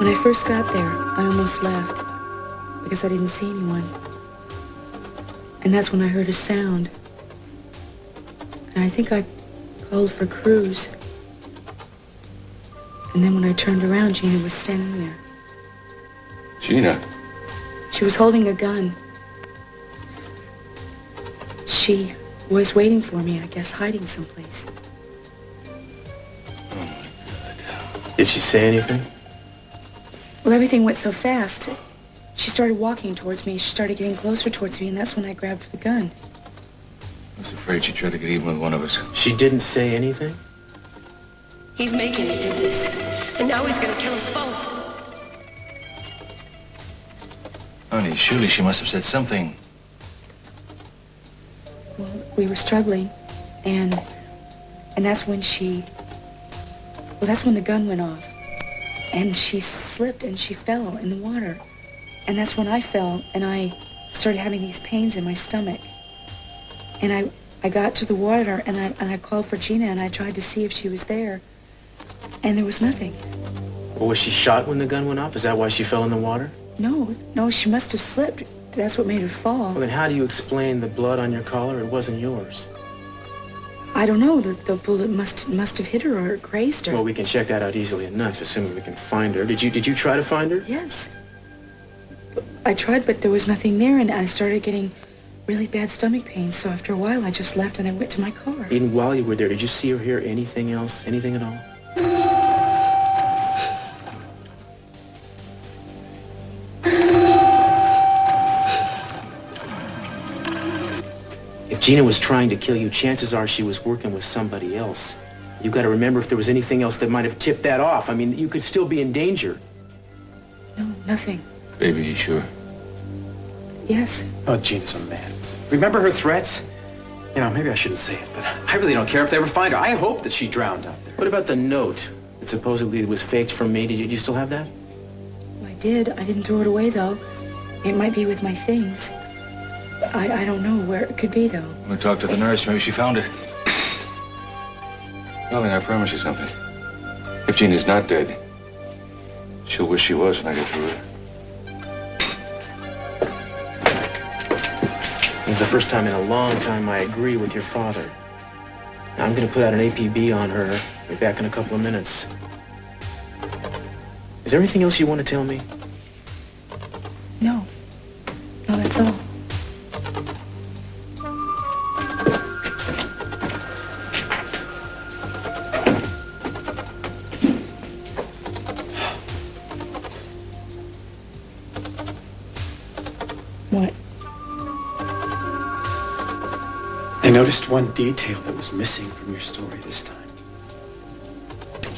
When I first got there, I almost left because I didn't see anyone. And that's when I heard a sound. And I think I called for Cruz. And then when I turned around, Gina was standing there. Gina? She was holding a gun. She was waiting for me, I guess, hiding someplace. Oh, my God. Did she say anything? Well, everything went so fast. She started walking towards me. She started getting closer towards me, and that's when I grabbed for the gun. I was afraid she'd try to get even with one of us. She didn't say anything? He's making me do this, and now he's gonna kill us both. Honey, surely she must have said something. Well, we were struggling, and that's when that's when the gun went off. And she slipped and she fell in the water. And that's when I fell and I started having these pains in my stomach. And I got to the water and I called for Gina and I tried to see if she was there. And there was nothing. Well, was she shot when the gun went off? Is that why she fell in the water? No, she must have slipped. That's what made her fall. Well, then how do you explain the blood on your collar? It wasn't yours. I don't know. The bullet must have hit her or grazed her. Well, we can check that out easily enough, assuming we can find her. Did you try to find her? Yes. I tried, but there was nothing there, and I started getting really bad stomach pains. So after a while, I just left and I went to my car. Eden, while you were there, did you see or hear anything else? Anything at all? If Gina was trying to kill you, chances are she was working with somebody else. You got to remember if there was anything else that might have tipped that off. I mean, you could still be in danger. No, nothing. Baby, you sure? Yes. Oh, Gina's a man. Remember her threats? You know, maybe I shouldn't say it, but I really don't care if they ever find her. I hope that she drowned out there. What about the note that supposedly was faked from me? Did you still have that? Well, I did. I didn't throw it away, though. It might be with my things. I don't know where it could be, though. I'm gonna talk to the nurse. Maybe she found it. Darling, I promise you something. If Gina's not dead, she'll wish she was when I get through it. This is the first time in a long time I agree with your father. Now, I'm going to put out an APB on her. Be back in a couple of minutes. Is there anything else you want to tell me? No. No, that's all. What? I noticed one detail that was missing from your story this time.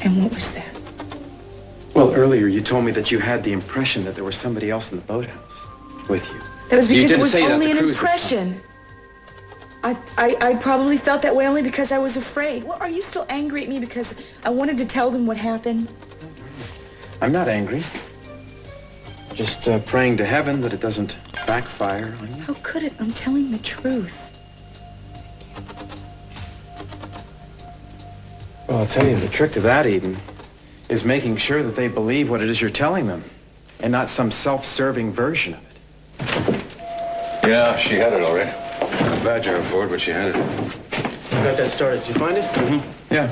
And what was that? Well, earlier you told me that you had the impression that there was somebody else in the boathouse with you. That was You because it didn't was say that only to an Cruz this time. impression. I probably felt that way only because I was afraid. Well, are you still angry at me because I wanted to tell them what happened? I'm not angry. Just praying to heaven that it doesn't backfire on you. How could it? I'm telling the truth. Well, I'll tell you, the trick to that, Eden, is making sure that they believe what it is you're telling them, and not some self-serving version of it. Yeah, she had it all right. Not a badger for it, but she had it. I got that started. Did you find it? Mm-hmm. Yeah.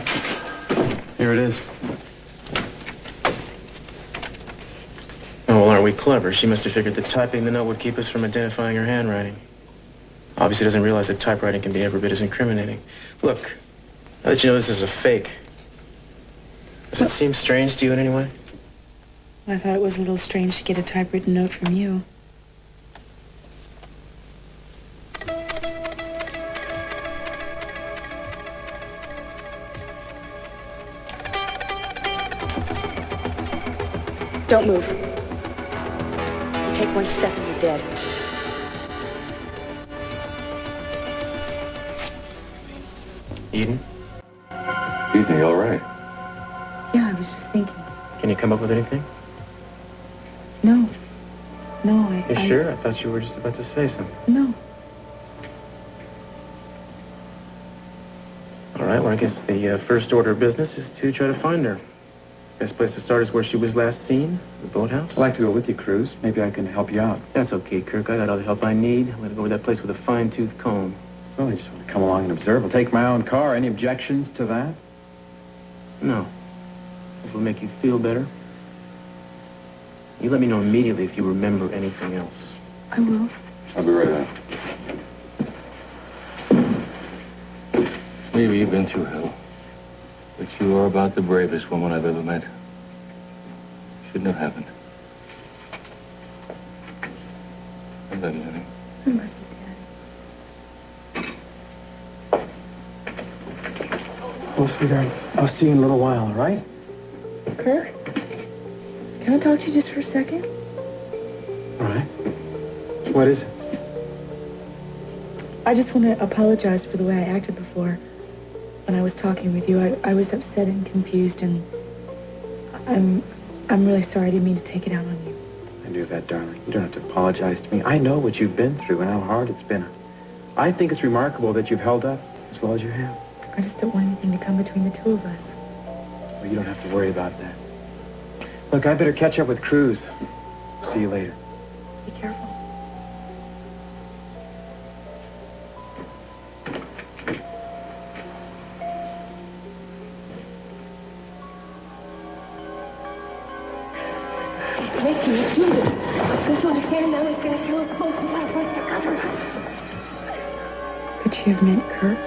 Here it is. Oh, well, aren't we clever? She must have figured that typing the note would keep us from identifying her handwriting. Obviously doesn't realize that typewriting can be every bit as incriminating. Look, now that you know this is a fake, does it seem strange to you in any way? I thought it was a little strange to get a typewritten note from you. Don't move. You take one step and you're dead. Eden, Eden, you all right? Yeah, I was just thinking. can you come up with anything? No. No, You sure? I thought you were just about to say something. No. All right, well, I guess the first order of business is to try to find her. Best place to start is where she was last seen, the boathouse. I'd like to go with you, Cruz. Maybe I can help you out. That's okay, Kirk. I got all the help I need. I'm gonna go over that place with a fine-tooth comb. Well, I just want to come along and observe. I'll take my own car. Any objections to that? No. If it'll make you feel better. You let me know immediately if you remember anything else. I will. I'll be right out. Maybe you've been through hell, but you are about the bravest woman I've ever met. Shouldn't have happened. I love you, honey. I love you, Dad. Well, sweetheart, I'll see you in a little while, all right? Kirk, can I talk to you just for a second? All right. What is it? I just want to apologize for the way I acted before when I was talking with you. I was upset and confused, and I'm really sorry. I didn't mean to take it out on you. I knew that, darling. You don't have to apologize to me. I know what you've been through and how hard it's been. I think it's remarkable that you've held up as well as you have. I just don't want anything to come between the two of us. Well, you don't have to worry about that. Look, I better catch up with Cruz. See you later. Be careful. Mickey, you do this. Don't you understand now he's going to kill us both? We gotta break the cover. Could she have meant Kirk?